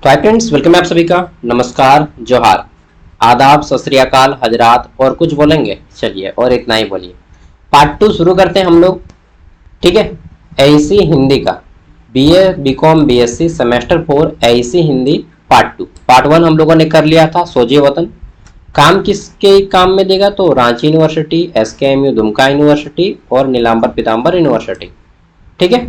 तो hi friends, welcome है आप सभी का। नमस्कार, जोहार, आदाब, सत श्री अकाल, हजरात और कुछ बोलेंगे। चलिए और इतना ही बोलिए। पार्ट 2 शुरू करते हैं हम लोग। ठीक है। एईसी हिंदी का BA BCom BSc semester 4 AEC Hindi part 2। Part 1 हम लोगों ने कर लिया था, सोजिए वतन। काम किसके काम में देगा? तो रांची यूनिवर्सिटी, एसकेएमयू दुमका यूनिवर्सिटी और नीलांबर पीताम्बर यूनिवर्सिटी। ठीक है।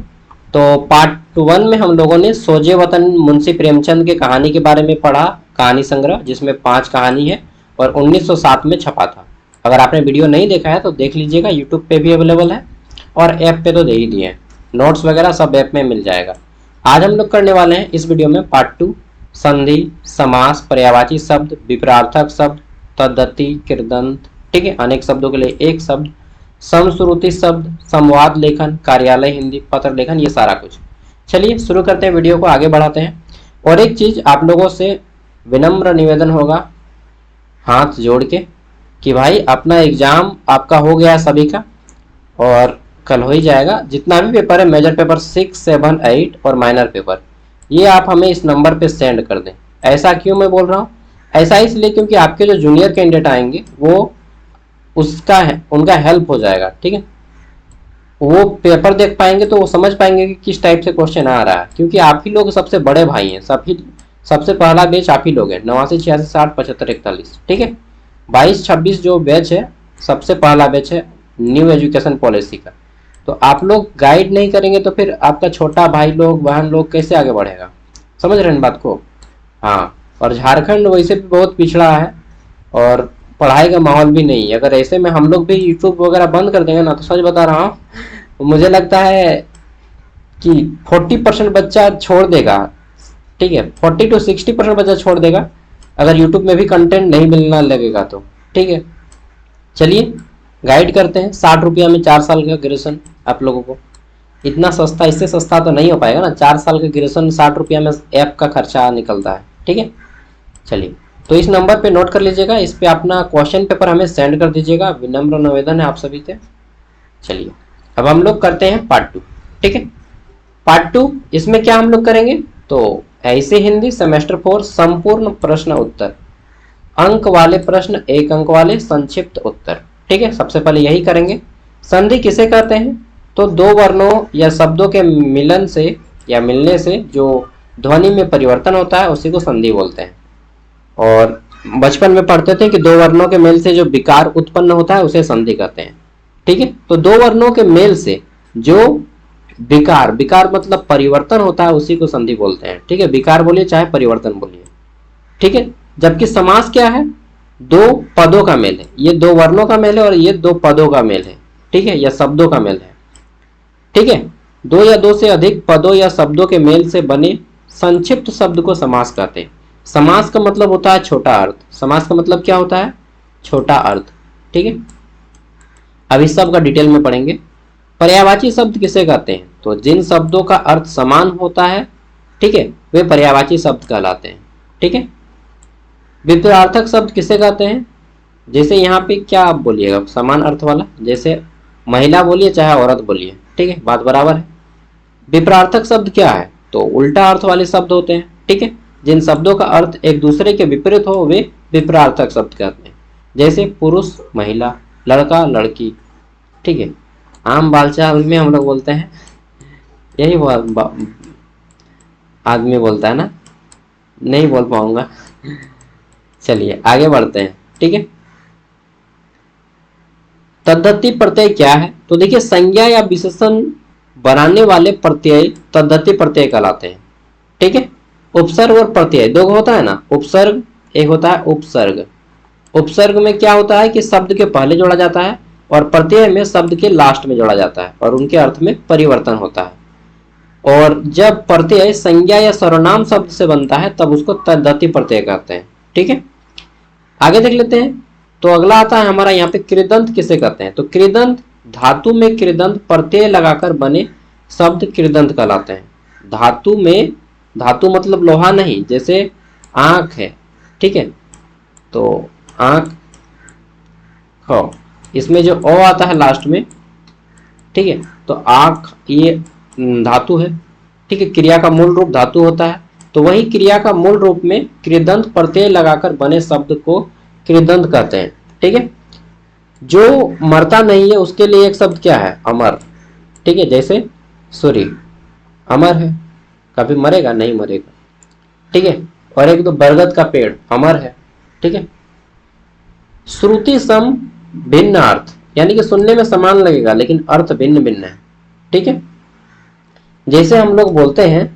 तो पार्ट 1 में हम लोगों ने सोजे वतन मुंशी प्रेमचंद के कहानी के बारे में पढ़ा, कहानी संग्रह, जिसमें 5 कहानी है और 1907 में छपा था। अगर आपने वीडियो नहीं देखा है तो देख लीजिएगा, यूट्यूब पे भी अवेलेबल है और ऐप पे तो दे ही दिए हैं। नोट्स वगैरह सब ऐप में मिल जाएगा। आज हम लोग करने वाले हैं इस वीडियो में पार्ट 2, संधि, समास, पर्यायवाची शब्द, विपरार्थक शब्द, तद्धिति, कृदंत। ठीक है। अनेक शब्दों के लिए एक शब्द, समश्रुति शब्द, संवाद लेखन, कार्यालय हिंदी, पत्र लेखन, ये सारा कुछ। चलिए शुरू करते हैं, वीडियो को आगे बढ़ाते हैं। और एक चीज आप लोगों से विनम्र निवेदन होगा हाथ जोड़ के कि भाई अपना एग्जाम आपका हो गया सभी का और कल हो ही जाएगा। जितना भी पेपर है, मेजर पेपर 6, 7, 8 और माइनर पेपर, ये आप हमें इस नंबर पे सेंड कर दें। ऐसा क्यों मैं बोल रहा हूँ? ऐसा इसलिए क्योंकि आपके जो जूनियर कैंडिडेट आएंगे वो उसका है, उनका हेल्प हो जाएगा। ठीक है। वो पेपर देख पाएंगे तो वो समझ पाएंगे कि किस टाइप से क्वेश्चन आ रहा है, क्योंकि आप ही लोग सबसे बड़े भाई हैं। सभी सबसे पहला बैच आप ही लोग हैं, 89, 86, 60, 75, 41। ठीक है। 22, 26 जो बैच है, सबसे पहला बैच है न्यू एजुकेशन पॉलिसी का। तो आप लोग गाइड नहीं करेंगे तो फिर आपका छोटा भाई लोग, बहन लोग कैसे आगे बढ़ेगा? समझ रहे हैं बात को? हाँ। और झारखंड वैसे भी बहुत पिछड़ा है और पढ़ाई का माहौल भी नहीं है। अगर ऐसे में हम लोग भी यूट्यूब वगैरह बंद कर देंगे ना, तो सच बता रहा हूँ, मुझे लगता है कि 40% बच्चा छोड़ देगा। ठीक है, 40 to 60% बच्चा छोड़ देगा अगर यूट्यूब में भी कंटेंट नहीं मिलना लगेगा तो। ठीक है। चलिए गाइड करते हैं। 60 रुपया में 4 साल का ग्रेजुएशन आप लोगों को। इतना सस्ता, इससे सस्ता तो नहीं हो पाएगा ना। 4 साल का ग्रेजुएशन 60 रुपया में ऐप का खर्चा निकलता है। ठीक है। चलिए, तो इस नंबर पे नोट कर लीजिएगा, इस पे अपना क्वेश्चन पेपर हमें सेंड कर दीजिएगा। विनम्र निवेदन है आप सभी से। चलिए अब हम लोग करते हैं पार्ट 2। ठीक है। पार्ट 2, इसमें क्या हम लोग करेंगे? तो ऐसे हिंदी सेमेस्टर 4 संपूर्ण प्रश्न उत्तर, अंक वाले प्रश्न, 1 अंक वाले, संक्षिप्त उत्तर। ठीक है। सबसे पहले यही करेंगे। संधि किसे कहते हैं? तो दो वर्णों या शब्दों के मिलन से या मिलने से जो ध्वनि में परिवर्तन होता है उसी को संधि बोलते हैं। और बचपन में पढ़ते थे कि दो वर्णों के मेल से जो विकार उत्पन्न होता है उसे संधि कहते हैं। ठीक है। तो दो वर्णों के मेल से जो विकार, विकार मतलब परिवर्तन होता है, उसी को संधि बोलते हैं। ठीक है। विकार बोलिए चाहे परिवर्तन बोलिए। ठीक है। जबकि समास क्या है? दो पदों का मेल है। ये दो वर्णों का मेल है और ये दो पदों का मेल है। ठीक है, या शब्दों का मेल है। ठीक है। दो या दो से अधिक पदों या शब्दों के मेल से बने संक्षिप्त शब्द को समास कहते हैं। समास का मतलब होता है छोटा अर्थ। समास का मतलब क्या होता है? छोटा अर्थ। ठीक है। अब इस सब का डिटेल में पढ़ेंगे। पर्यायवाची शब्द किसे कहते हैं? तो जिन शब्दों का अर्थ समान होता है, ठीक है, वे पर्यायवाची शब्द कहलाते हैं। ठीक है। विपरीतार्थक शब्द किसे कहते हैं? जैसे यहाँ पे क्या आप बोलिएगा समान अर्थ वाला, जैसे महिला बोलिए चाहे औरत बोलिए। ठीक है, बात बराबर है। विपरीतार्थक शब्द क्या है? तो उल्टा अर्थ वाले शब्द होते हैं। ठीक है। जिन शब्दों का अर्थ एक दूसरे के विपरीत हो वे विपरीतार्थक शब्द कहते हैं। जैसे पुरुष, महिला, लड़का, लड़की। ठीक है। आम बालचाल में हम लोग बोलते हैं, यही आदमी बोलता है ना, नहीं बोल पाऊंगा। चलिए आगे बढ़ते हैं। ठीक है। तद्धिति प्रत्यय क्या है? तो देखिए, संज्ञा या विशेषण बनाने वाले प्रत्यय तद्धिति प्रत्यय कहलाते हैं। ठीक है। उपसर्ग और प्रत्यय दो होता है ना, उपसर्ग एक होता है उपसर्ग। उपसर्ग में क्या होता है कि शब्द के पहले जोड़ा जाता है और प्रत्यय में शब्द के लास्ट में जोड़ा जाता है और उनके अर्थ में परिवर्तन होता है। और जब प्रत्यय संज्ञा या सर्वनाम शब्द से बनता है तब उसको तद्धिति प्रत्यय कहते हैं। ठीक है। आगे देख लेते हैं। तो अगला आता है हमारा यहाँ पे कृदंत किसे कहते हैं? तो कृदंत धातु में कृदंत प्रत्यय लगाकर बने शब्द कृदंत कहलाते हैं। धातु में, धातु मतलब लोहा नहीं, जैसे आंख है। ठीक है। तो आंख, हो, इसमें जो ओ आता है लास्ट में, ठीक है, तो आंख ये धातु है। ठीक है। क्रिया का मूल रूप धातु होता है। तो वही क्रिया का मूल रूप में कृदंत प्रत्यय लगाकर बने शब्द को कृदंत कहते हैं। ठीक है, जो मरता नहीं है उसके लिए एक शब्द क्या है? अमर। ठीक है, जैसे सूर्य अमर है, कभी मरेगा नहीं मरेगा। ठीक है, और एक तो बरगद का पेड़ अमर है। ठीक है, श्रुति सम भिन्न अर्थ, यानी कि सुनने में समान लगेगा लेकिन अर्थ भिन्न भिन्न है। ठीक है, जैसे हम लोग बोलते हैं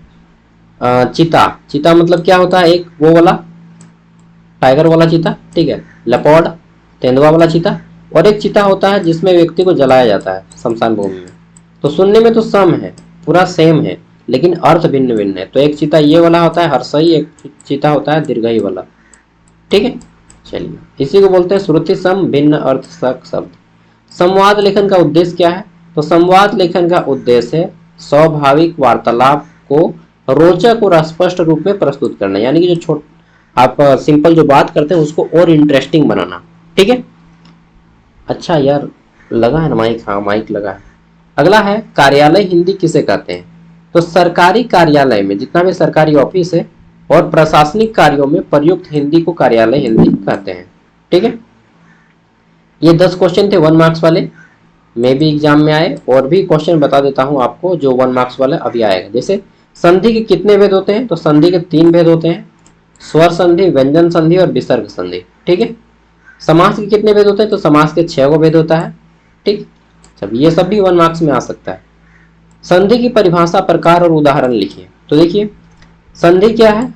चीता। चीता मतलब क्या होता है? एक वो वाला टाइगर वाला चीता, ठीक है, लेपर्ड तेंदुआ वाला चीता, और एक चीता होता है जिसमें व्यक्ति को जलाया जाता है शमशान भूमि में। तो सुनने में तो सम है, पूरा सेम है, लेकिन अर्थ भिन्न भिन्न है। तो एक चीता ये वाला होता है हर्षई, एक चीता होता है दीर्घई वाला। ठीक है, चलिए इसी को बोलते हैं श्रुति सम भिन्न अर्थ सक शब्द। संवाद लेखन का उद्देश्य क्या है? तो संवाद लेखन का उद्देश्य है स्वाभाविक वार्तालाप को रोचक और स्पष्ट रूप में प्रस्तुत करना, यानी कि जो आप सिंपल जो बात करते हैं उसको और इंटरेस्टिंग बनाना। ठीक है, अच्छा यार लगा है ना माइक? हाँ माइक लगा है। अगला है कार्यालय हिंदी किसे कहते हैं? तो सरकारी कार्यालय में जितना भी सरकारी ऑफिस है और प्रशासनिक कार्यों में प्रयुक्त हिंदी को कार्यालय हिंदी कहते हैं। ठीक है, ये 10 क्वेश्चन थे 1 मार्क्स वाले, मे भी एग्जाम में आए, और भी क्वेश्चन बता देता हूं आपको जो 1 मार्क्स वाला अभी आएगा। जैसे संधि के कितने भेद होते हैं? तो संधि के 3 भेद होते हैं, स्वर संधि, व्यंजन संधि और विसर्ग संधि। ठीक है, समास के कितने भेद होते हैं? तो समास के 6 भेद होता है। ठीक, जब ये सब भी 1 मार्क्स में आ सकता है। संधि की परिभाषा, प्रकार और उदाहरण लिखिए। तो देखिए संधि क्या है,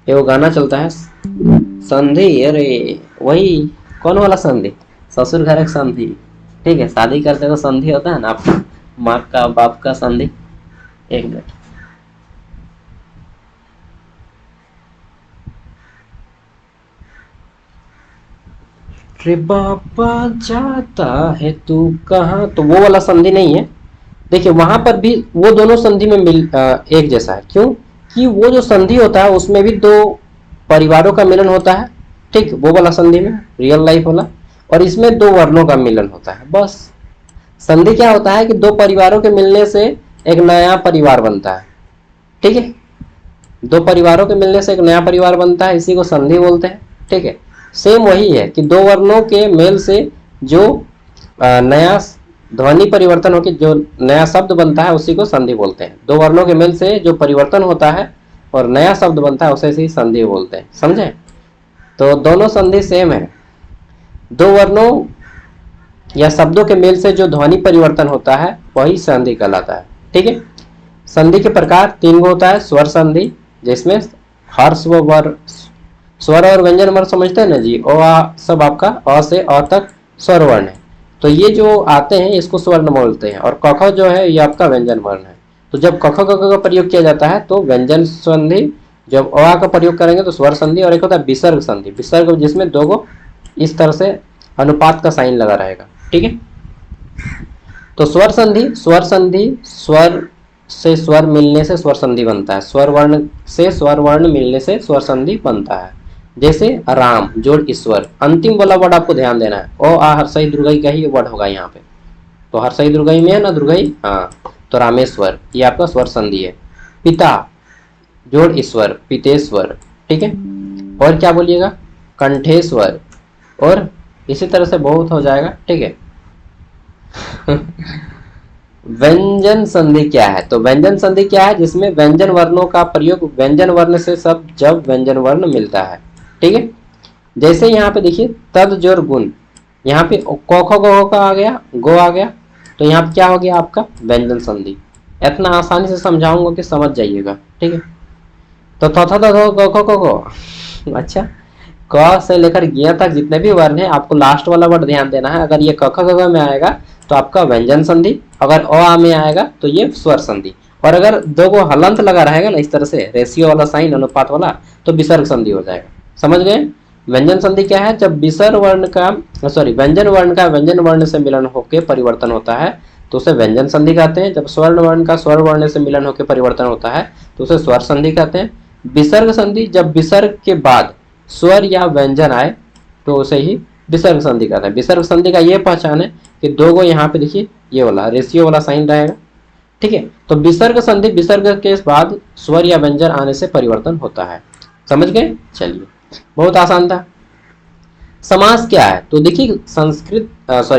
ये वो गाना चलता है संधि, अरे वही कौन वाला संधि? ससुर घर एक संधि। ठीक है, शादी करते तो संधि होता है ना, आपका माँ का बाप का संधि। एक मिनट, रे बाबा जाता है तू कहाँ, तो वो वाला संधि नहीं है। देखिए वहां पर भी वो दोनों संधि में एक जैसा है। क्यों? कि वो जो संधि होता है उसमें भी 2 परिवारों का मिलन होता है। ठीक, वो वाला संधि में रियल लाइफ वाला, और इसमें 2 वर्णों का मिलन होता है। बस संधि क्या होता है कि 2 परिवारों के मिलने से एक नया परिवार बनता है। ठीक है, 2 परिवारों के मिलने से एक नया परिवार बनता है, इसी को संधि बोलते हैं। ठीक है, सेम वही है कि 2 वर्णों के मेल से जो नया ध्वनि परिवर्तन होकर जो नया शब्द बनता है उसी को संधि बोलते हैं। 2 वर्णों के मेल से जो परिवर्तन होता है और नया शब्द बनता है उसे ही संधि बोलते हैं। समझे? तो दोनों संधि सेम है। 2 वर्णों या शब्दों के मेल से जो ध्वनि परिवर्तन होता है वही संधि कहलाता है। ठीक है, संधि के प्रकार 3 होता है। स्वर संधि, जिसमें हर्ष व वर, स्वर और व्यंजन वर्ण समझते हैं ना जी, ओ आ सब आपका अ से अ तक स्वर वर्ण है, तो ये जो आते हैं इसको स्वर्ण बोलते हैं। और कख जो है ये आपका व्यंजन वर्ण है। तो जब कख क का प्रयोग किया जाता है तो व्यंजन संधि, जब अ का प्रयोग करेंगे तो स्वर संधि, और एक होता है विसर्ग संधि। विसर्ग जिसमें 2 गो इस तरह से अनुपात का साइन लगा रहेगा। ठीक है, तो स्वर संधि, स्वर संधि स्वर से स्वर मिलने से स्वर संधि बनता है, स्वर वर्ण से स्वर वर्ण मिलने से स्वर संधि बनता है। जैसे राम जोड़ ईश्वर, अंतिम वाला वर्ड आपको ध्यान देना है, ओ आ हर्षई दुर्गई का ही वर्ड होगा यहाँ पे। तो हर्षई दुर्गई में है ना दुर्गई, हाँ, तो रामेश्वर ये आपका स्वर संधि है। पिता जोड़ ईश्वर, पितेश्वर। ठीक है, और क्या बोलिएगा? कंठेश्वर, और इसी तरह से बहुत हो जाएगा। ठीक है व्यंजन संधि क्या है? तो व्यंजन संधि क्या है? जिसमें व्यंजन वर्णों का प्रयोग व्यंजन वर्ण से सब जब व्यंजन वर्ण मिलता है। ठीक है, जैसे यहाँ पे देखिए तद जोर गुण, यहाँ पे क ख ग का आ गया, गो आ गया, तो यहाँ पे क्या हो गया आपका? व्यंजन संधि। इतना आसानी से समझाऊंगा कि समझ जाइएगा। ठीक है, तो थ थ ग ख ग, अच्छा क से लेकर गिया तक जितने भी वर्ण है आपको लास्ट वाला वर्ड ध्यान देना है। अगर ये क ख ग में आएगा तो आपका व्यंजन संधि, अगर अ आ में आएगा तो ये स्वर संधि, और अगर 2 को हलंत लगा रहेगा ना इस तरह से रेशियो वाला साइन अनुपात वाला तो विसर्ग संधि हो जाएगा। समझ गए? व्यंजन संधि क्या है? जब विसर्ग वर्ण का व्यंजन वर्ण का व्यंजन वर्ण से मिलन होकर परिवर्तन होता है तो उसे व्यंजन संधि कहते हैं। जब स्वर्ण वर्ण का स्वर वर्ण से मिलन होकर परिवर्तन होता है तो उसे स्वर संधि कहते हैं। विसर्ग संधि, जब विसर्ग के बाद स्वर या व्यंजन आए तो उसे ही विसर्ग संधि कहते हैं। विसर्ग संधि का ये पहचान है कि 2 गो यहाँ पे देखिए ये वाला रेशियो वाला साइन रहेगा, ठीक है। तो विसर्ग संधि, विसर्ग के बाद स्वर या व्यंजन आने से परिवर्तन होता है। समझ गए? चलिए, बहुत आसान था। समास क्या है? तो देखिए,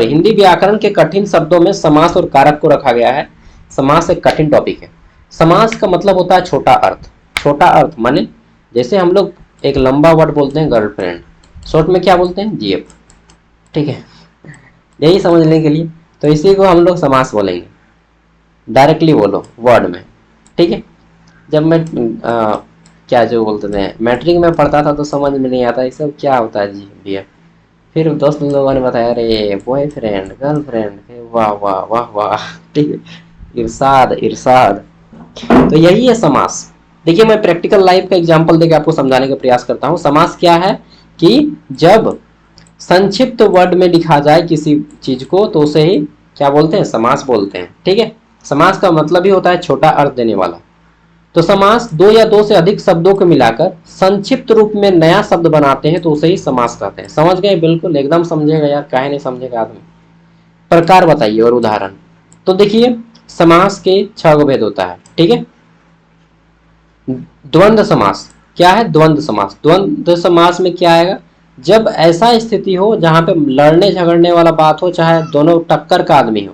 हिंदी व्याकरण के कठिन शब्दों में समास और कारक को रखा गया है। समास एक कठिन टॉपिक है। समास का मतलब होता है छोटा अर्थ। छोटा अर्थ माने जैसे हम लोग एक लंबा वर्ड बोलते हैं गर्लफ्रेंड, शॉर्ट में क्या बोलते हैं? जीएफ। ठीक है, यही समझने के लिए तो इसी को हम लोग समास बोलेंगे। डायरेक्टली बोलो वर्ड में। ठीक है। जब मैं क्या जो बोलते थे मैट्रिक में पढ़ता था तो समझ में नहीं आता ये सब क्या होता है जी भैया। फिर दोस्त लोगों ने बताया अरे बॉयफ्रेंड गर्लफ्रेंड, वाह वाह वाह वाह। ठीक है, इरशाद इरशाद। तो यही है समास। देखिए, मैं प्रैक्टिकल लाइफ का एग्जांपल देकर आपको समझाने का प्रयास करता हूँ। समास क्या है कि जब संक्षिप्त वर्ड में लिखा जाए किसी चीज को तो उसे ही क्या बोलते हैं? समास बोलते हैं। ठीक है। समास का मतलब ही होता है छोटा अर्थ देने वाला। तो समास दो या दो से अधिक शब्दों को मिलाकर संक्षिप्त रूप में नया शब्द बनाते हैं तो उसे ही समास कहते हैं। समझ गए? बिल्कुल एकदम समझेगा यार, काहे नहीं समझेगा आदमी। प्रकार बताइए और उदाहरण। तो देखिए, समास के 6 भेद होता है। ठीक है। द्वंद्व समास क्या है? द्वंद्व समास, द्वंद्व समास में क्या आएगा? जब ऐसा स्थिति हो जहां पे लड़ने झगड़ने वाला बात हो, चाहे दोनों टक्कर का आदमी हो,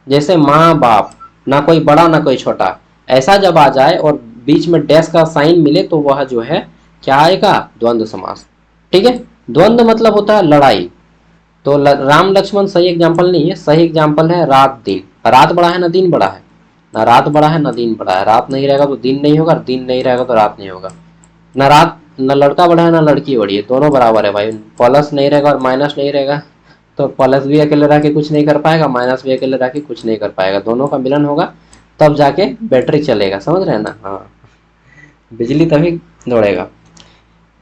जैसे माँ बाप, ना कोई बड़ा ना कोई छोटा, ऐसा जब आ जाए और बीच में डैश का साइन मिले तो वह जो है क्या आएगा? द्वंद्व समास। ठीक है। द्वंद्व मतलब होता है लड़ाई। तो राम लक्ष्मण सही एग्जाम्पल नहीं है, सही एग्जाम्पल है रात दिन। रात बड़ा है ना दिन बड़ा है? ना रात बड़ा है ना दिन बड़ा है। रात नहीं रहेगा तो दिन नहीं होगा, दिन नहीं रहेगा तो रात नहीं होगा। ना रात, ना लड़का बड़ा है ना लड़की बड़ी है, दोनों बराबर है भाई। प्लस नहीं रहेगा और माइनस नहीं रहेगा तो प्लस भी अकेले रह के कुछ नहीं कर पाएगा, माइनस भी अकेले रह के कुछ नहीं कर पाएगा। दोनों का मिलन होगा तब जाके बैटरी चलेगा। समझ रहे हैं ना? हाँ, बिजली तभी दौड़ेगा।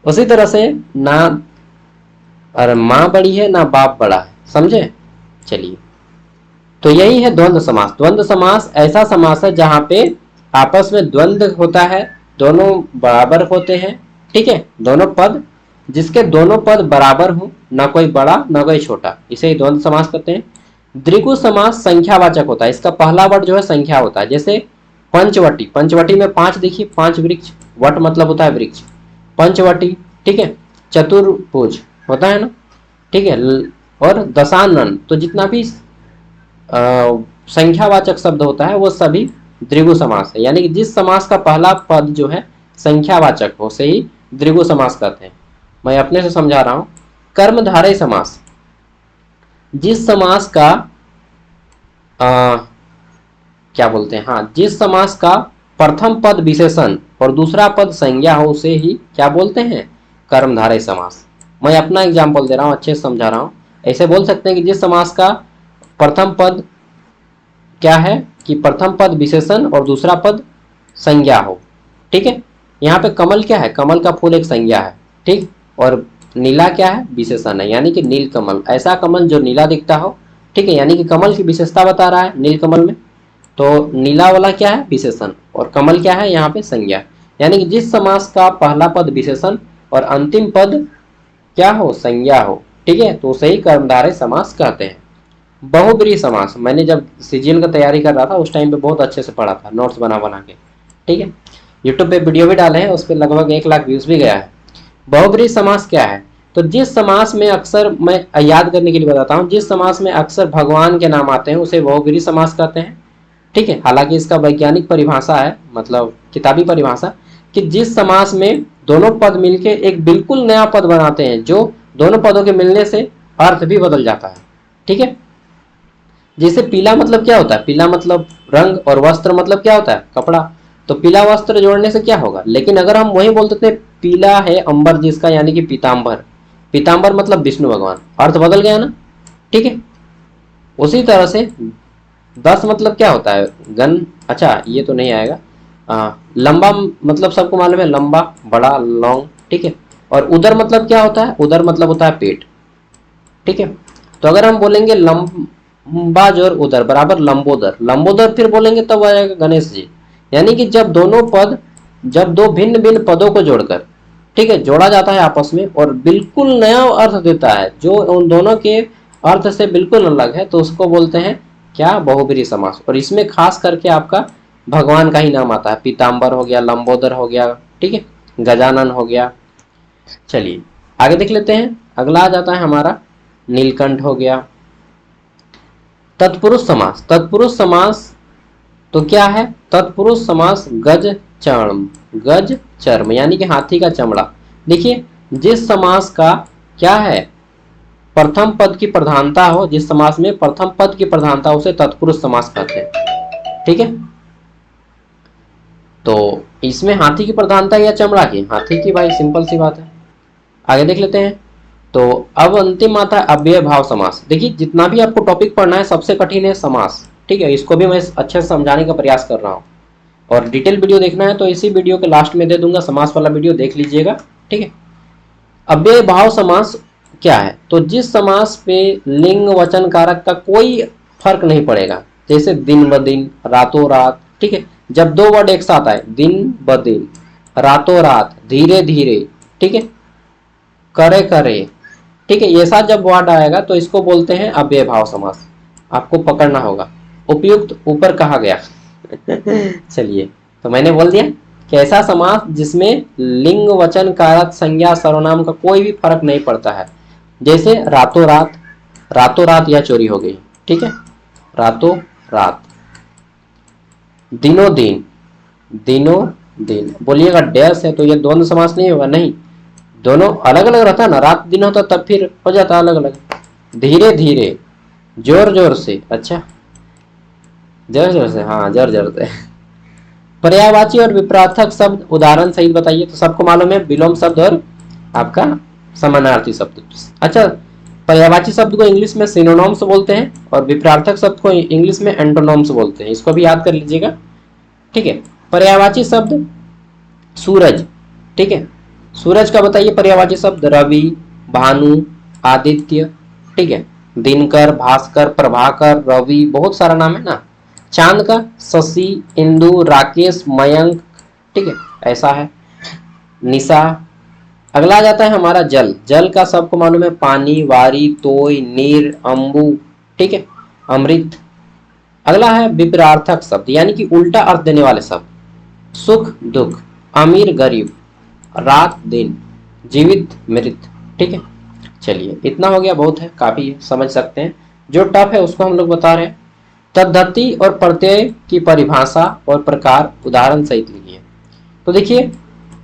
उसी तरह से ना और माँ बड़ी है ना बाप बड़ा है। समझे? चलिए, तो यही है द्वंद्व समास। द्वंद्व समास ऐसा समास है जहां पे आपस में द्वंद्व होता है, दोनों बराबर होते हैं। ठीक है। दोनों पद, जिसके दोनों पद बराबर हो, ना कोई बड़ा ना कोई छोटा, इसे ही द्वंद्व समास कहते हैं। द्विगु समास संख्यावाचक होता है। इसका पहला वर्ड जो है संख्या होता है। जैसे पंचवटी, पंचवटी में 5 देखिए, 5 वृक्ष, वट मतलब होता है वृक्ष, पंचवटी। ठीक है। चतुर्भुज होता है ना? ठीक है। और दशानन, तो जितना भी संख्यावाचक शब्द होता है वो सभी द्विगु समास है। यानी कि जिस समास का पहला पद जो है संख्यावाचक हो उसे ही द्विगु समास कहते हैं। मैं अपने से समझा रहा हूं। कर्मधारय समास, जिस समास का क्या बोलते हैं, हाँ, जिस समास का प्रथम पद विशेषण और दूसरा पद संज्ञा हो उसे ही क्या बोलते हैं? कर्मधारय समास। मैं अपना एग्जाम्पल दे रहा हूं, अच्छे से समझा रहा हूं। ऐसे बोल सकते हैं कि जिस समास का प्रथम पद क्या है कि प्रथम पद विशेषण और दूसरा पद संज्ञा हो। ठीक है। यहाँ पे कमल क्या है? कमल का फूल एक संज्ञा है। ठीक। और नीला क्या है? विशेषण है, यानी कि नील कमल, ऐसा कमल जो नीला दिखता हो। ठीक है। यानी कि कमल की विशेषता बता रहा है नील कमल में। तो नीला वाला क्या है? विशेषण, और कमल क्या है? यहाँ पे संज्ञा। यानी कि जिस समास का पहला पद विशेषण और अंतिम पद क्या हो? संज्ञा हो। ठीक है। तो उसे ही कर्मधारय समास कहते हैं। बहुब्रीहि समास, मैंने जब सीजीएल का तैयारी कर रहा था उस टाइम पे बहुत अच्छे से पढ़ा था, नोट्स बना बना के। ठीक है। यूट्यूब पे वीडियो भी डाले हैं, उस पर लगभग 1 लाख व्यूज भी गया है। बहुब्रीहि समास क्या है? तो जिस समास में अक्सर, मैं याद करने के लिए बताता हूँ, जिस समास में अक्सर भगवान के नाम आते हैं उसे बहुब्रीहि समास कहते हैं। ठीक है। हालांकि इसका वैज्ञानिक परिभाषा है, मतलब किताबी परिभाषा, कि जिस समास में दोनों पद मिलके एक बिल्कुल नया पद बनाते हैं, जो दोनों पदों के मिलने से अर्थ भी बदल जाता है। ठीक है। जैसे पीला मतलब क्या होता है? पीला मतलब रंग, और वस्त्र मतलब क्या होता है? कपड़ा। तो पीला वस्त्र जोड़ने से क्या होगा? लेकिन अगर हम वही बोलते थे पीला है अंबर जिसका, यानी कि पीताम्बर, पीताम्बर मतलब विष्णु भगवान, अर्थ बदल गया ना? ठीक है। उसी तरह से 10 मतलब क्या होता है? गन, अच्छा ये तो नहीं आएगा। लंबा मतलब सबको मालूम है, लंबा, बड़ा, लॉन्ग। ठीक है। और उदर मतलब क्या होता है? उदर मतलब होता है पेट। ठीक है। तो अगर हम बोलेंगे लंबा जोर उदर बराबर लंबोदर, लंबोदर फिर बोलेंगे तब आएगा गणेश जी। यानी कि जब दोनों पद, जब दो भिन्न भिन्न पदों को जोड़कर, ठीक है, जोड़ा जाता है आपस में और बिल्कुल नया अर्थ देता है जो उन दोनों के अर्थ से बिल्कुल अलग है, तो उसको बोलते हैं क्या, बहुब्रीहि समास। और इसमें खास करके आपका भगवान का ही नाम आता है, पीताम्बर हो गया, लंबोदर हो गया, ठीक है, गजानन हो गया। चलिए आगे देख लेते हैं। अगला आ जाता है हमारा नीलकंठ हो गया। तत्पुरुष समास, तत्पुरुष समास तो क्या है, तत्पुरुष समास गज चर्म, गज चर्म यानी कि हाथी का चमड़ा। देखिए जिस समास का क्या है, प्रथम पद की प्रधानता हो, जिस समास में प्रथम पद की प्रधानता हो उसे तत्पुरुष समास कहते हैं, ठीक है। तो इसमें हाथी की प्रधानता या चमड़ा की, हाथी की, भाई सिंपल सी बात है। आगे देख लेते हैं। तो अब अंतिम आता है अव्यय भाव समास। देखिए जितना भी आपको टॉपिक पढ़ना है सबसे कठिन है समास, ठीक है, इसको भी मैं अच्छे से समझाने का प्रयास कर रहा हूँ। और डिटेल वीडियो देखना है तो इसी वीडियो के लास्ट में दे दूंगा, समास वाला वीडियो देख लीजिएगा, ठीक है। अव्यय भाव समास क्या है, तो जिस समास पे लिंग वचन कारक का कोई फर्क नहीं पड़ेगा, जैसे दिन ब दिन, रातों रात, ठीक है, जब दो वर्ड एक साथ आए, दिन ब दिन, रातों रात, धीरे धीरे, ठीक है, करे करे, ठीक है, ये साथ जब वर्ड आएगा तो इसको बोलते हैं अव्यय भाव समास। आपको पकड़ना होगा, उपयुक्त ऊपर कहा गया। चलिए तो मैंने बोल दिया कि ऐसा समास जिसमें लिंग वचन कारक संज्ञा सर्वनाम का कोई भी फर्क नहीं पड़ता है, जैसे रातों रात, रातों रात यह चोरी हो गई, ठीक है, रातों रात, दिनों दिन, दिनों दिन, बोलिएगा डैश है तो ये द्वंद्व समास नहीं होगा, नहीं, दोनों अलग अलग रहता ना, रात दिन होता तब फिर हो जाता अलग अलग। धीरे धीरे, जोर जोर से, अच्छा जोर जोर से, हाँ जोर जोर से। पर्यायवाची और विपरार्थक शब्द उदाहरण सहित बताइए। तो सबको मालूम है विलोम शब्द और आपका समानार्थी शब्द। अच्छा, पर्यायवाची शब्द को इंग्लिश में सिनोनिम्स बोलते हैं और विपरार्थक शब्द को इंग्लिश में एंटोनिम्स बोलते हैं, इसको भी याद कर लीजिएगा, ठीक है। पर्यायवाची शब्द सूरज, ठीक है, सूरज का बताइए पर्यायवाची शब्द, रवि, भानु, आदित्य, ठीक है, दिनकर, भास्कर, प्रभाकर, रवि, बहुत सारा नाम है ना। चांद का शशि, इंदु, राकेश, मयंक, ठीक है, ऐसा है, निशा। अगला आ जाता है हमारा जल, जल का सबको मालूम है पानी, वारी, तोय, नीर, अंबु, ठीक है, अमृत। अगला है विपरार्थक शब्द यानी कि उल्टा अर्थ देने वाले शब्द, सुख दुख, अमीर गरीब, रात दिन, जीवित मृत, ठीक है। चलिए इतना हो गया, बहुत है, काफी है, समझ सकते हैं। जो टफ है उसको हम लोग बता रहे हैं। तद्धति और प्रत्यय की परिभाषा और प्रकार उदाहरण सहित लिखिए। तो देखिए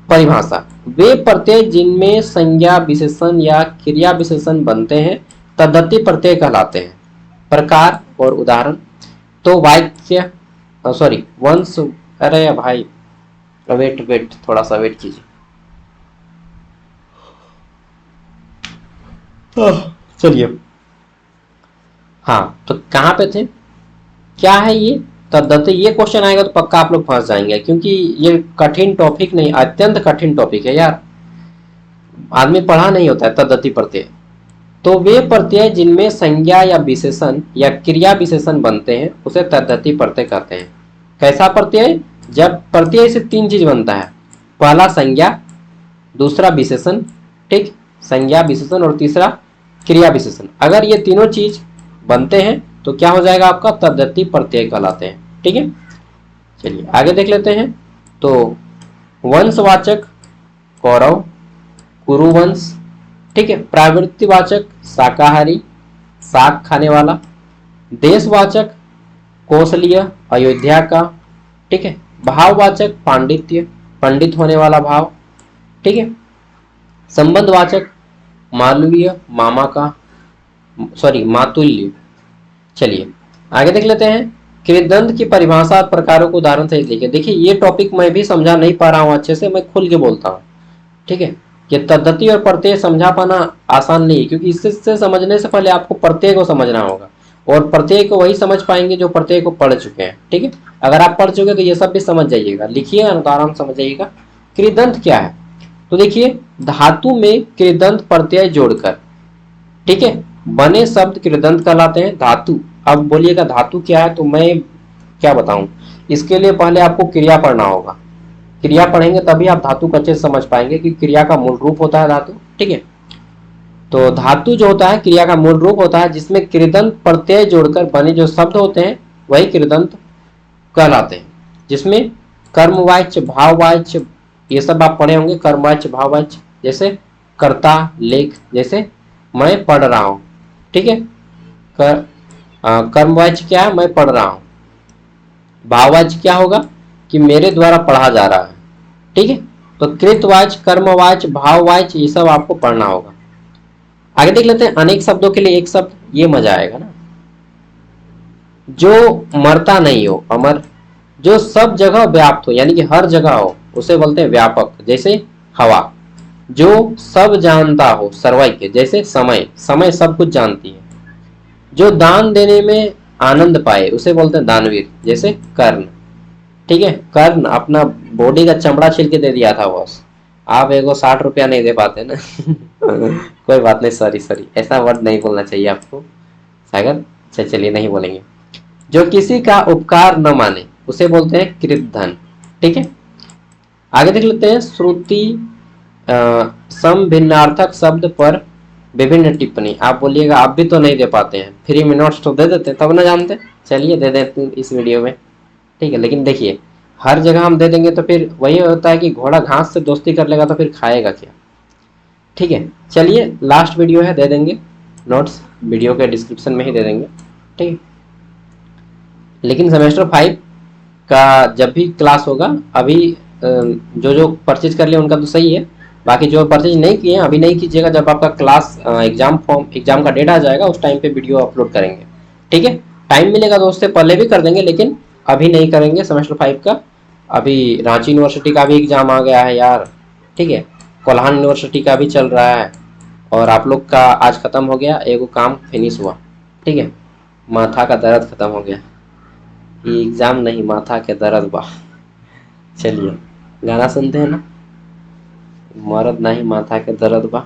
परिभाषा, वे प्रत्यय जिनमें संज्ञा विशेषण या क्रिया विशेषण बनते हैं तद्धति प्रत्यय कहलाते हैं। प्रकार और उदाहरण, तो वाक्य, सॉरी वंश, अरे भाई वेट थोड़ा सा वेट कीजिए। चलिए हाँ, तो कहाँ पे थे, क्या है ये तद्धति, ये क्वेश्चन आएगा तो पक्का आप लोग फंस जाएंगे, क्योंकि ये कठिन टॉपिक नहीं, अत्यंत कठिन टॉपिक है यार, आदमी पढ़ा नहीं होता है तद्धति प्रत्यय। तो वे प्रत्यय जिनमें संज्ञा या विशेषण या क्रिया विशेषण बनते हैं उसे तद्धति प्रत्यय कहते हैं। कैसा प्रत्यय, जब प्रत्यय से तीन चीज बनता है, पहला संज्ञा, दूसरा विशेषण, ठीक, संज्ञा विशेषण, और तीसरा क्रिया विशेषण, अगर ये तीनों चीज बनते हैं तो क्या हो जाएगा आपका, तद्धति प्रत्यय कहलाते हैं, ठीक है। चलिए आगे देख लेते हैं। तो वंशवाचक कौरव, कुरुवंश, ठीक है, प्रवृत्तिवाचक शाकाहारी, शाक खाने वाला, देशवाचक कौशल्य, अयोध्या का, ठीक है, भाववाचक पांडित्य, पंडित होने वाला भाव, ठीक है, संबंधवाचक मालवीय, मामा का, सॉरी मातुल्य। चलिए आगे देख लेते हैं। कृदंत की परिभाषा और प्रकारों को उदाहरण सहित लिखिए। देखिए ये टॉपिक मैं भी समझा नहीं पा रहा हूँ अच्छे से, मैं खुल के बोलता हूँ, ठीक है। ये तद्धति और प्रत्यय समझा पाना आसान नहीं है, क्योंकि इससे समझने से पहले आपको प्रत्यय को समझना होगा, और प्रत्यय को वही समझ पाएंगे जो प्रत्यय को पढ़ चुके हैं, ठीक है। अगर आप पढ़ चुके तो ये सब भी समझ जाइएगा, लिखिए तो आराम समझ जाइएगा। कृदंत क्या है, तो देखिए धातु में कृदंत प्रत्यय जोड़कर, ठीक है, बने शब्द कृदंत कहलाते हैं। धातु, अब बोलिएगा धातु क्या है, तो मैं क्या बताऊं, इसके लिए पहले आपको क्रिया पढ़ना होगा, क्रिया पढ़ेंगे तभी आप धातु को अच्छे से समझ पाएंगे कि क्रिया का मूल रूप होता है धातु, ठीक है। तो धातु जो होता है क्रिया का मूल रूप होता है, जिसमें कृदंत प्रत्यय जोड़कर बने जो शब्द होते हैं वही कृदंत कहलाते हैं। जिसमें कर्मवाच्य, भाववाच्य, ये सब आप पढ़े होंगे, कर्मवाच्य, भाववाच्य, जैसे कर्ता, लेख, जैसे मैं पढ़ रहा हूँ, ठीक है। कर्मवाच्य क्या है, मैं पढ़ रहा हूँ। भाववाच्य क्या होगा कि मेरे द्वारा पढ़ा जा रहा है, ठीक है। तो कृतवाच्य, कर्मवाच्य, भाववाच्य ये सब आपको पढ़ना होगा। आगे देख लेते हैं अनेक शब्दों के लिए एक शब्द, ये मजा आएगा ना। जो मरता नहीं हो, अमर, जो सब जगह व्याप्त हो यानी कि हर जगह हो, उसे बोलते हैं व्यापक, जैसे हवा। जो सब जानता हो, सर्वज्ञ, जैसे समय, समय सब कुछ जानती है। जो दान देने में आनंद पाए, उसे बोलते हैं दानवीर, जैसे कर्ण, ठीक है। कर्ण अपना बॉडी का चमड़ा छील के दे दिया था बॉस, आप एगो 60 रुपया नहीं दे पाते ना। कोई बात नहीं, सॉरी सॉरी, ऐसा वर्ड नहीं बोलना चाहिए आपको सागर। चलिए नहीं बोलेंगे। जो किसी का उपकार न माने, उसे बोलते हैं कृतधन, ठीक है। आगे देख लेते हैं श्रुति सम भिन्नार्थक शब्द पर विभिन्न टिप्पणी। आप बोलिएगा आप भी तो नहीं दे पाते हैं, फ्री में नोट्स तो दे देते हैं तब ना जानते। चलिए दे देते हैं इस वीडियो में, ठीक है। लेकिन देखिए हर जगह हम दे देंगे तो फिर वही होता है कि घोड़ा घास से दोस्ती कर लेगा तो फिर खाएगा क्या, ठीक है। चलिए लास्ट वीडियो है, दे देंगे नोट्स, वीडियो के डिस्क्रिप्शन में ही दे देंगे, ठीक है। लेकिन सेमेस्टर 5 का जब भी क्लास होगा, अभी जो जो परचेज कर लिया उनका तो सही है, बाकी जो परचेज नहीं किए हैं अभी नहीं कीजिएगा। जब आपका क्लास एग्जाम फॉर्म, एग्जाम का डेट आ जाएगा उस टाइम पे वीडियो अपलोड करेंगे, ठीक है। टाइम मिलेगा तो उससे पहले भी कर देंगे, लेकिन अभी नहीं करेंगे सेमेस्टर 5 का। अभी रांची यूनिवर्सिटी का भी एग्जाम आ गया है यार, ठीक है। कोल्हान यूनिवर्सिटी का भी चल रहा है, और आप लोग का आज खत्म हो गया, एगो काम फिनिश हुआ, ठीक है। माथा का दर्द खत्म हो गया, एग्जाम नहीं माथा के दर्द बा। चलिए गाना सुनते हैं ना, मर्द नहीं माथा के दर्द बा।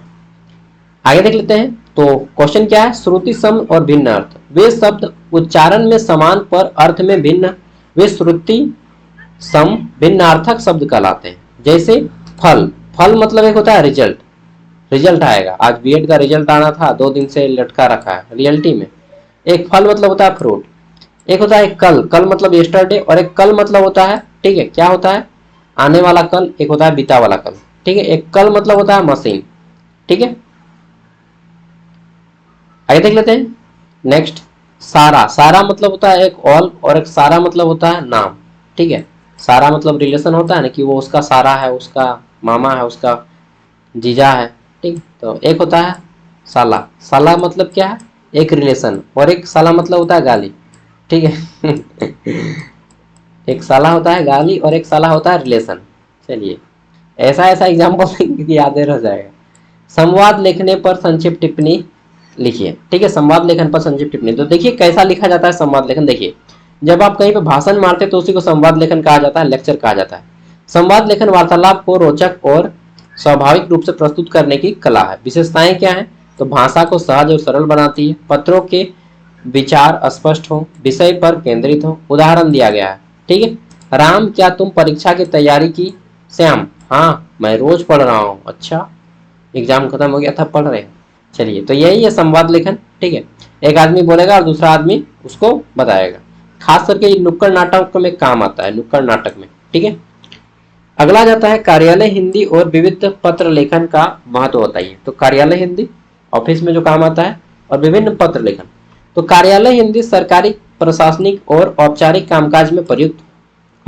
आगे देख लेते हैं। तो क्वेश्चन क्या है, श्रुति सम और भिन्न अर्थ, वे शब्द उच्चारण में समान पर अर्थ में भिन्न, वे श्रुति सम भिन्नार्थक शब्द कहलाते हैं। जैसे फल, फल मतलब एक होता है रिजल्ट, रिजल्ट आएगा। आज बीएड का रिजल्ट आना था, 2 दिन से लटका रखा है रियलिटी में। एक फल मतलब होता है फ्रूट। एक होता है कल, कल मतलब यस्टरडे, और एक कल मतलब होता है, ठीक है, क्या होता है, आने वाला कल। एक होता है बीता वाला कल, ठीक है। एक कल मतलब होता है मशीन, ठीक है। आगे देख लेते हैं नेक्स्ट। सारा, सारा मतलब होता है एक ऑल, और एक सारा मतलब होता है नाम, ठीक है। सारा मतलब रिलेशन होता है ना, कि वो उसका सारा है, उसका मामा है, उसका जीजा है, ठीक। तो एक होता है साला, साला मतलब क्या है, एक रिलेशन, और एक साला मतलब होता है गाली, ठीक है। एक साला होता है गाली और एक साला होता है रिलेशन। चलिए ऐसा ऐसा एग्जाम्पल याद रह जाएगा। संवाद लिखने पर संक्षिप्त टिप्पणी लिखिए, ठीक है। संवाद लेखन पर संक्षिप्त टिप्पणी, तो देखिए कैसा लिखा जाता है संवाद लेखन। देखिए जब आप कहीं पे भाषण मारते हैं तो उसी को संवाद लेखन कहा जाता है, लेक्चर कहा जाता है। संवाद लेखन वार्तालाप को रोचक और स्वाभाविक रूप से प्रस्तुत करने की कला है। विशेषताएं क्या है, तो भाषा को सहज और सरल बनाती है, पत्रों के विचार स्पष्ट हो, विषय पर केंद्रित हो। उदाहरण दिया गया है, ठीक है। राम क्या तुम परीक्षा की तैयारी की, श्याम हाँ मैं रोज पढ़ रहा हूँ, अच्छा एग्जाम खत्म हो गया था पढ़ रहे। चलिए तो यही है संवाद लेखन, ठीक है। एक आदमी बोलेगा और दूसरा आदमी उसको बताएगा। खास करके ये नुक्कड़ नाटक में काम आता है, नुक्कड़ नाटक में, ठीक है। अगला जाता है कार्यालय हिंदी और विविध पत्र लेखन का महत्व बताइए। तो कार्यालय हिंदी ऑफिस में जो काम आता है, और विभिन्न पत्र लेखन। तो कार्यालय हिंदी सरकारी, प्रशासनिक और औपचारिक कामकाज में प्रयुक्त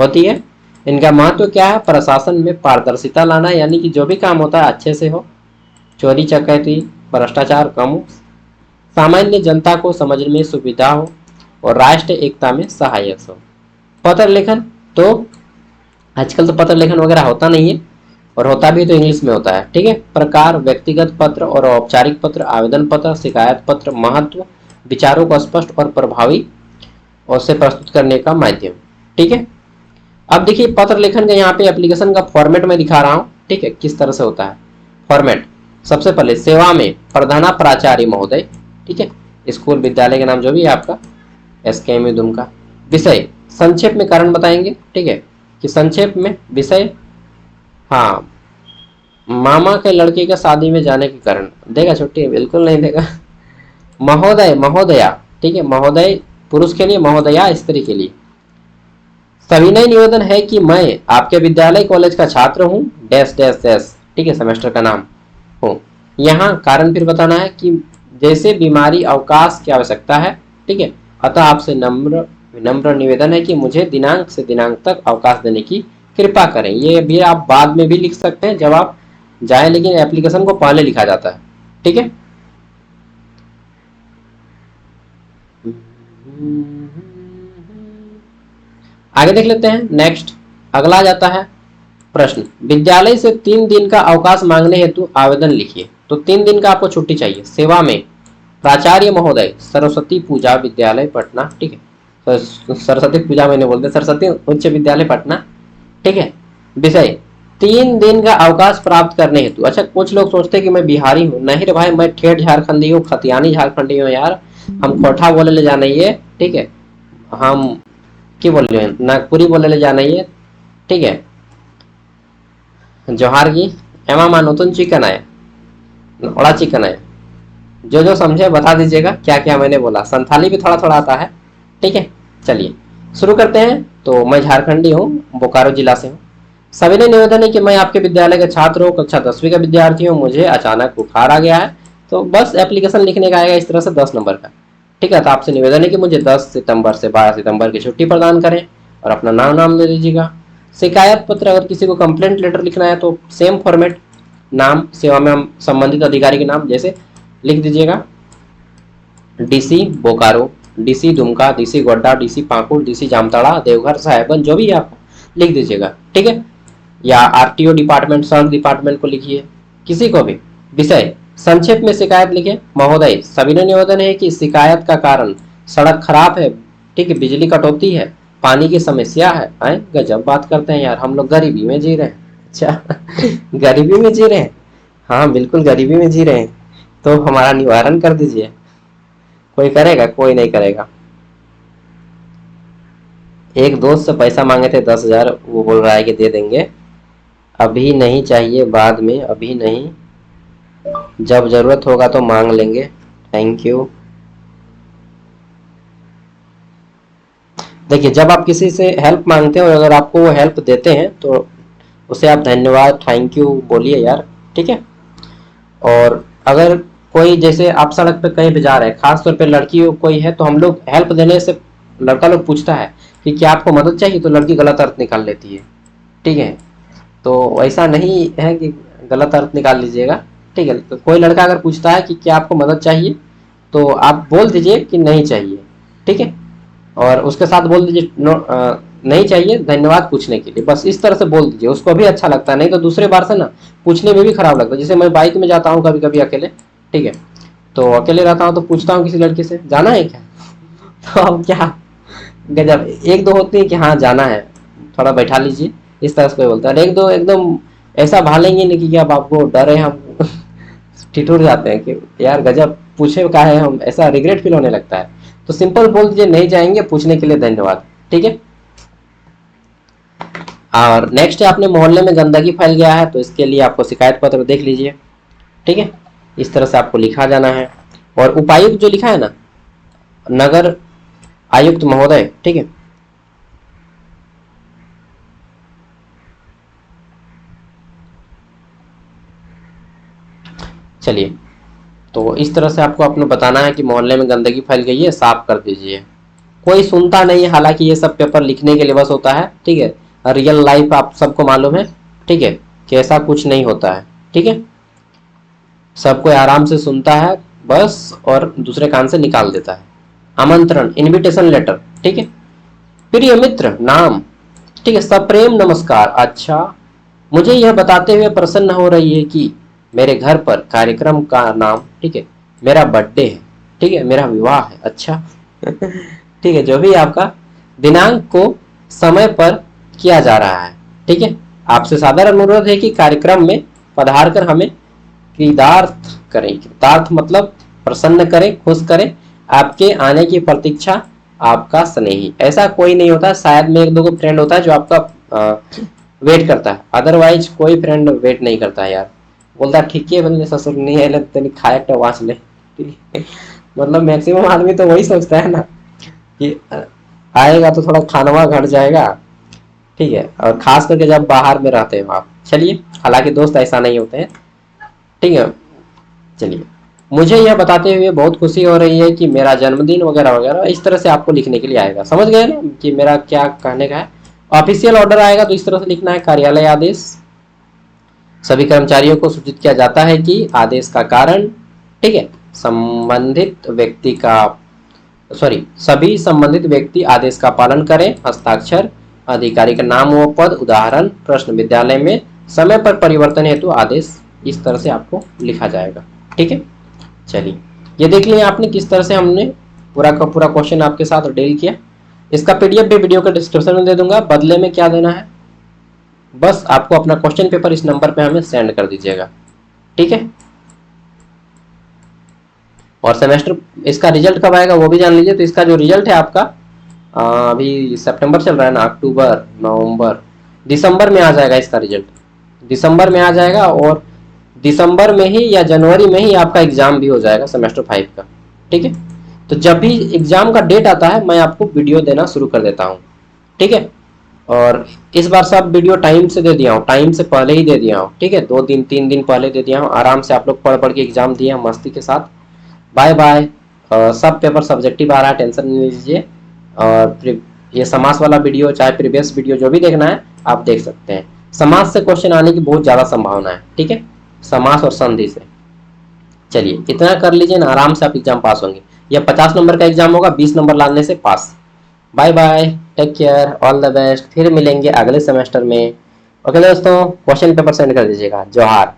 होती है। इनका महत्व क्या है, प्रशासन में पारदर्शिता लाना, यानी कि जो भी काम होता है अच्छे से हो, चोरी चकैती भ्रष्टाचार कम हो, सामान्य जनता को समझने में सुविधा हो, और राष्ट्र एकता में सहायक हो। पत्र लेखन, तो आजकल तो पत्र लेखन वगैरह होता नहीं है, और होता भी तो इंग्लिश में होता है, ठीक है। प्रकार, व्यक्तिगत पत्र और औपचारिक पत्र, आवेदन पत्र, शिकायत पत्र। महत्व, विचारों को स्पष्ट और प्रभावी और से प्रस्तुत करने का माध्यम, ठीक है। अब देखिए पत्र लेखन का यहाँ पे एप्लीकेशन का फॉर्मेट में दिखा रहा हूँ, ठीक है, किस तरह से होता है फॉर्मेट। सबसे पहले सेवा में प्रधानाचार्य महोदय, ठीक है, स्कूल विद्यालय के नाम जो भी है आपका, SKM दुमका। विषय संक्षेप में कारण बताएंगे, ठीक है, कि संक्षेप में विषय, हाँ मामा के लड़के के शादी में जाने के कारण देगा छुट्टी? बिल्कुल नहीं देगा। महोदय, महोदया, ठीक है, महोदय पुरुष के लिए, महोदया स्त्री के लिए। सविनय निवेदन है कि मैं आपके विद्यालय कॉलेज का छात्र हूँ, डैश डैश डैश, ठीक है, सेमेस्टर का नाम हूँ। यहाँ कारण फिर बताना है कि जैसे बीमारी अवकाश की आवश्यकता है, ठीक है, अतः आपसे नम्र विनम्र निवेदन है कि मुझे दिनांक से दिनांक तक अवकाश देने की कृपा करें। ये भी आप बाद में भी लिख सकते हैं जब आप जाए, लेकिन एप्लीकेशन को पहले लिखा जाता है, ठीक है। आगे देख लेते हैं। नेक्स्ट अगला जाता है प्रश्न, विद्यालय से 3 दिन का अवकाश मांगने हेतु आवेदन लिखिए। तो 3 दिन का आपको छुट्टी चाहिए। सेवा में प्राचार्य महोदय, सरस्वती पूजा विद्यालय पटना, ठीक है, तो सरस्वती पूजा मैंने बोलते सरस्वती उच्च विद्यालय पटना, ठीक है। विषय 3 दिन का अवकाश प्राप्त करने हेतु। अच्छा, कुछ लोग सोचते हैं कि मैं बिहारी हूँ। नहीं रे भाई, मैं ठेठ झारखंडी हूँ, खतियानी झारखंडी हूँ यार। हम कोठा बोले ले जाना ही है, ठीक है, हम की बोल रहे हैं नागपुरी बोले ले जाना ही है, ठीक है। जोहार की एमा मा नतून चिकन आया, बड़ा चिकन आया। जो जो समझे बता दीजिएगा क्या क्या मैंने बोला। संथाली भी थोड़ा थोड़ा आता है, ठीक है। चलिए शुरू करते हैं। तो मैं झारखंडी हूँ, बोकारो जिला से हूँ। सविनय निवेदन है कि मैं आपके विद्यालय का छात्र हूँ, कक्षा 10वीं का विद्यार्थी हूँ। मुझे अचानक बुखार आ गया है। तो बस एप्लीकेशन लिखने का आएगा इस तरह से 10 नंबर का, ठीक है। तो आपसे निवेदन है कि मुझे 10 सितंबर से 12 सितंबर की छुट्टी प्रदान करें और अपना नाम दे दीजिएगा। शिकायत पत्र, अगर किसी को कंप्लेंट लेटर लिखना है तो सेम फॉर्मेट, नाम, सेवा में संबंधित अधिकारी के नाम जैसे लिख दीजिएगा। DC Bokaro, DC Dumka, DC Godda, DC Pakur, DC Jamtara, Deoghar, Sahebganj, जो भी आप लिख दीजिएगा, ठीक है। या आरटीओ डिपार्टमेंट, सड़क डिपार्टमेंट को लिखिए, किसी को भी। विषय संक्षेप में शिकायत लिखे। महोदय, सविनय निवेदन है कि शिकायत का कारण सड़क खराब है, ठीक है, बिजली कटौती है, पानी की समस्या है। आए गजब बात करते हैं यार, हम लोग गरीबी में जी रहे हैं। अच्छा गरीबी में जी रहे हैं, हाँ बिल्कुल गरीबी में जी रहे हैं। तो हमारा निवारण कर दीजिए। कोई करेगा? कोई नहीं करेगा। एक दोस्त से पैसा मांगे थे 10,000, वो बोल रहा है कि दे देंगे। अभी नहीं चाहिए, बाद में, अभी नहीं, जब जरूरत होगा तो मांग लेंगे। Thank you. देखिए, जब आप किसी से हेल्प मांगते हैं और अगर आपको वो हेल्प देते हैं तो उसे आप धन्यवाद, थैंक यू बोलिए यार, ठीक है। और अगर कोई, जैसे आप सड़क पे कहीं भी जा रहे हैं, खासतौर पे लड़की कोई है, तो हम लोग हेल्प देने से लड़का लोग पूछता है कि क्या आपको मदद चाहिए, तो लड़की गलत अर्थ निकाल लेती है, ठीक है। तो ऐसा नहीं है कि गलत अर्थ निकाल लीजिएगा, ठीक है। तो कोई लड़का अगर पूछता है कि क्या आपको मदद चाहिए, तो आप बोल दीजिए कि नहीं चाहिए, ठीक है। और उसके साथ बोल दीजिए नहीं चाहिए, धन्यवाद पूछने के लिए। बस इस तरह से बोल दीजिए, उसको भी अच्छा लगता है। नहीं तो दूसरे बार से ना पूछने में भी खराब लगता है। जैसे मैं बाइक में जाता हूँ कभी कभी अकेले, ठीक है, तो अकेले रहता हूँ तो पूछता हूँ किसी लड़की से, जाना है क्या? तो अब क्या गजब, एक दो होती है कि हाँ जाना है, थोड़ा बैठा लीजिए, इस तरह से कोई बोलता है। एक दो एकदम ऐसा भालेंगे नहीं कि अब आपको डर है, हम ठिठुर जाते हैं कि यार गजब पूछे का है, हम ऐसा रिग्रेट फील होने लगता है। तो सिंपल बोल दीजिए नहीं जाएंगे, पूछने के लिए धन्यवाद, ठीक है। और नेक्स्ट है, अपने मोहल्ले में गंदगी फैल गया है, तो इसके लिए आपको शिकायत पत्र देख लीजिए, ठीक है। इस तरह से आपको लिखा जाना है। और उपायुक्त जो लिखा है ना, नगर आयुक्त महोदय, ठीक है। चलिए, तो इस तरह से आपको अपने बताना है कि मोहल्ले में गंदगी फैल गई है, साफ कर दीजिए। कोई सुनता नहीं है, हालांकि ये सब पेपर लिखने के लिए बस होता है, ठीक है। रियल लाइफ आप सबको मालूम है, ठीक है, कि ऐसा कुछ नहीं होता है, ठीक है। सब कोई आराम से सुनता है बस और दूसरे कान से निकाल देता है। आमंत्रण, इनविटेशन लेटर, ठीक है। प्रिय मित्र, नाम, ठीक है, सप्रेम नमस्कार। अच्छा, मुझे यह बताते हुए प्रसन्न हो रही है कि मेरे घर पर कार्यक्रम का नाम, ठीक है, मेरा बर्थडे है, ठीक है, मेरा विवाह है। अच्छा ठीक है, जो भी आपका दिनांक को समय पर किया जा रहा है, ठीक है। आपसे साधारण अनुरोध है कि कार्यक्रम में पधार कर हमें कृतार्थ करें। कृतार्थ मतलब प्रसन्न करें, खुश करें। आपके आने की प्रतीक्षा आपका स्नेही। ऐसा कोई नहीं होता, शायद में एक दो फ्रेंड होता है जो आपका वेट करता है, अदरवाइज कोई फ्रेंड वेट नहीं करता है यार, बोलता ठीक है बोले ससुर नहीं है तेने खाया तो वाँच ले, ठीक है। मतलब मैक्सिमम आदमी तो वही सोचता है ना कि आएगा तो थोड़ा खानवा घट जाएगा, ठीक है, और खास करके जब बाहर में रहते हो आप। चलिए, हालांकि दोस्त ऐसा नहीं होते हैं, ठीक है। चलिए, मुझे यह बताते हुए बहुत खुशी हो रही है कि मेरा जन्मदिन वगैरह वगैरह इस तरह से आपको लिखने के लिए आएगा, समझ गए ना कि मेरा क्या कहने का है। ऑफिशियल ऑर्डर आएगा तो इस तरह से लिखना है, कार्यालय आदेश, सभी कर्मचारियों को सूचित किया जाता है कि आदेश का कारण, ठीक है, संबंधित व्यक्ति का सॉरी सभी संबंधित व्यक्ति आदेश का पालन करें। हस्ताक्षर, अधिकारी का नाम व पद, उदाहरण प्रश्न विद्यालय में समय पर परिवर्तन हेतु आदेश, इस तरह से आपको लिखा जाएगा, ठीक है। चलिए, ये देख लिया आपने किस तरह से हमने पूरा का पूरा क्वेश्चन आपके साथ डील किया। इसका पीडीएफ भी वीडियो के डिस्क्रिप्शन में दे दूंगा। बदले में क्या देना है, बस आपको अपना क्वेश्चन पेपर इस नंबर पे हमें सेंड कर दीजिएगा, ठीक है। और सेमेस्टर इसका रिजल्ट कब आएगा वो भी जान लीजिए। तो इसका जो रिजल्ट है आपका अभी सितंबर चल रहा है ना, अक्टूबर नवंबर दिसंबर में आ जाएगा इसका रिजल्ट, दिसंबर में आ जाएगा। और दिसंबर में ही या जनवरी में ही आपका एग्जाम भी हो जाएगा सेमेस्टर 5 का, ठीक है। तो जब भी एग्जाम का डेट आता है मैं आपको वीडियो देना शुरू कर देता हूँ, ठीक है। और इस बार सब वीडियो टाइम से दे दिया हूँ, टाइम से पहले ही दे दिया हूँ, ठीक है। 2 दिन 3 दिन पहले दे दिया हूँ, आराम से आप लोग पढ़ पढ़ के एग्जाम दिए मस्ती के साथ। Bye bye. सब पेपर सब्जेक्टिव आ रहा है, टेंशन नहीं लीजिए। और ये समास वाला वीडियो चाहे प्रीवियस वीडियो जो भी देखना है आप देख सकते हैं। समास से क्वेश्चन आने की बहुत ज़्यादा संभावना है, ठीक है, समास और संधि से। चलिए, इतना कर लीजिए ना, आराम से आप एग्जाम पास होंगे। यह 50 नंबर का एग्जाम होगा, 20 नंबर लाने से pass. Bye bye, take care, all the best, फिर मिलेंगे अगले सेमेस्टर में। ओके दोस्तों, क्वेश्चन पेपर सेंड कर दीजिएगा। जोहार।